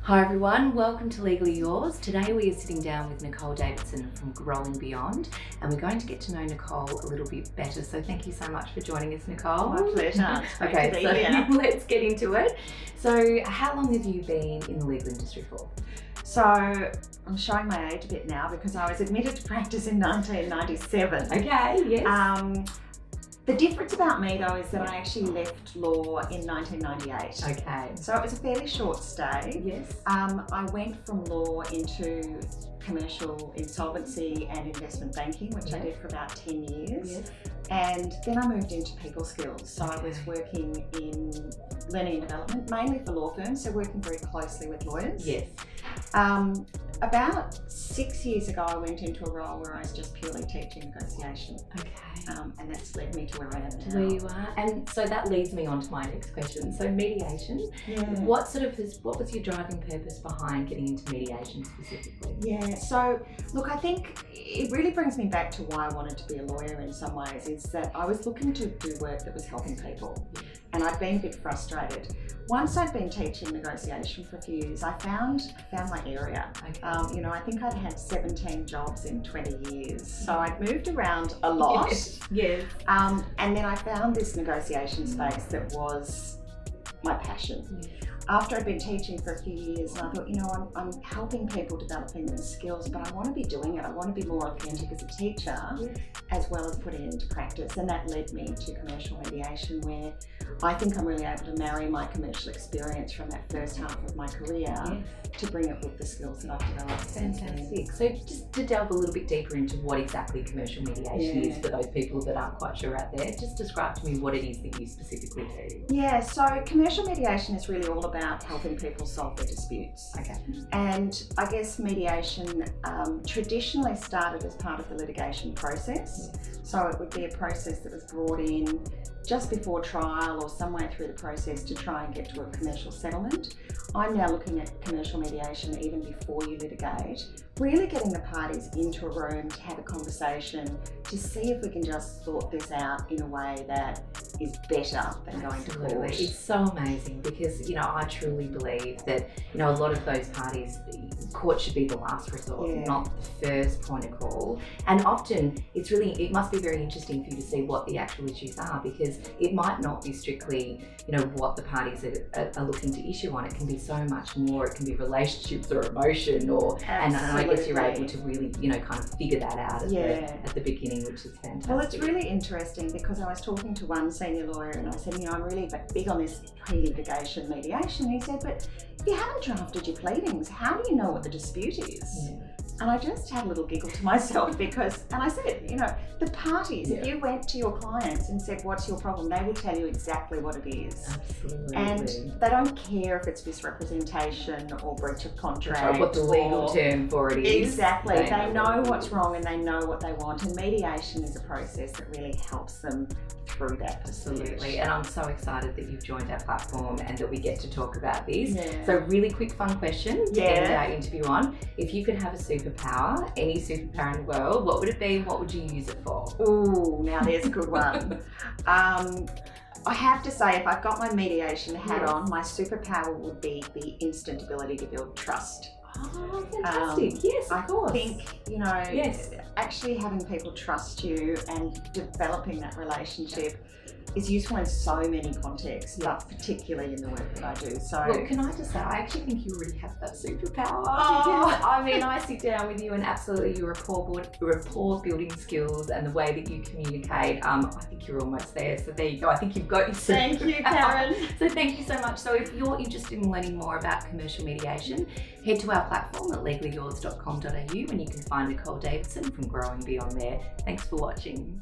Hi everyone, welcome to Legally Yours. Today we are sitting down with Nicole Davidson from Growing Beyond, and we're going to get to know Nicole a little bit better. So thank you so much for joining us, Nicole. My pleasure. Okay, so let's get into it. So how long have you been in the legal industry for? So I'm showing my age a bit now because I was admitted to practice in 1997. Okay, yes. The difference about me though is that I actually left law in 1998. Okay. So it was a fairly short stay. Yes. I went from law into commercial insolvency and investment banking, which I did for about 10 years. Yes. And then I moved into people skills. So I was working in learning and development, mainly for law firms, so working very closely with lawyers. Yes. About 6 years ago, I went into a role where I was just purely teaching negotiation. Okay. And that's led me to where I am now. Where you are. And so that leads me on to my next question. So mediation, what was your driving purpose behind getting into mediation specifically? Yeah, so look, I think it really brings me back to why I wanted to be a lawyer in some ways, is that I was looking to do work that was helping people. And I'd been a bit frustrated. Once I'd been teaching negotiation for a few years, I found my area. Okay. I think I'd had 17 jobs in 20 years. So I'd moved around a lot. Yes. And then I found this negotiation space that was my passion. After I'd been teaching for a few years, and I thought, I'm helping people developing these skills, but I want to be doing it. I want to be more authentic as a teacher, as well as putting it into practice. And that led me to commercial mediation, where I think I'm really able to marry my commercial experience from that first half of my career to bring it with the skills that I've developed. Fantastic. So just to delve a little bit deeper into what exactly commercial mediation is for those people that aren't quite sure out there, just describe to me what it is that you specifically do. Yeah, so commercial mediation is really all about helping people solve their disputes. Okay. And I guess mediation traditionally started as part of the litigation process. So it would be a process that was brought in just before trial or somewhere through the process to try and get to a commercial settlement. I'm now looking at commercial mediation even before you litigate, really getting the parties into a room to have a conversation to see if we can just sort this out in a way that is better than going to court. It's so amazing because, I truly believe that, a lot of those parties, court should be the last resort, not the first point of call. And often it must be very interesting for you to see what the actual issues are, because it might not be strictly, what the parties are looking to issue on. It can be so much more. It can be relationships or emotion and I guess you're able to really, kind of figure that out at the beginning, which is fantastic. Well, it's really interesting because I was talking to one senior lawyer and I said, I'm really big on this pre-litigation mediation. And he said, but if you haven't drafted your pleadings, how do you know what the dispute is? And I just had a little giggle to myself and I said, the parties, if you went to your clients and said, what's your problem? They would tell you exactly what it is. Absolutely. And they don't care if it's misrepresentation or breach of contract. What the legal term for it is. Exactly. They know what's wrong and they know what they want. And mediation is a process that really helps them through that. Absolutely. And I'm so excited that you've joined our platform and that we get to talk about this. So really quick fun question to end our interview on. If you could have a superpower, any superpower in the world, what would it be? What would you use it for? Ooh, now there's a good one. I have to say, if I've got my mediation hat on, my superpower would be the instant ability to build trust. Oh, fantastic. Yes, of course. I think, actually having people trust you and developing that relationship is useful in so many contexts, but particularly in the work that I do. So, look, can I just say, I actually think you already have that superpower. Oh. Because, I sit down with you and absolutely your rapport building skills and the way that you communicate, I think you're almost there. So there you go. I think you've got your superpower. Thank you, Karen. So thank you so much. So if you're interested in learning more about commercial mediation, head to our platform at legallyyours.com.au and you can find Nicole Davidson from Growing Beyond there. Thanks for watching.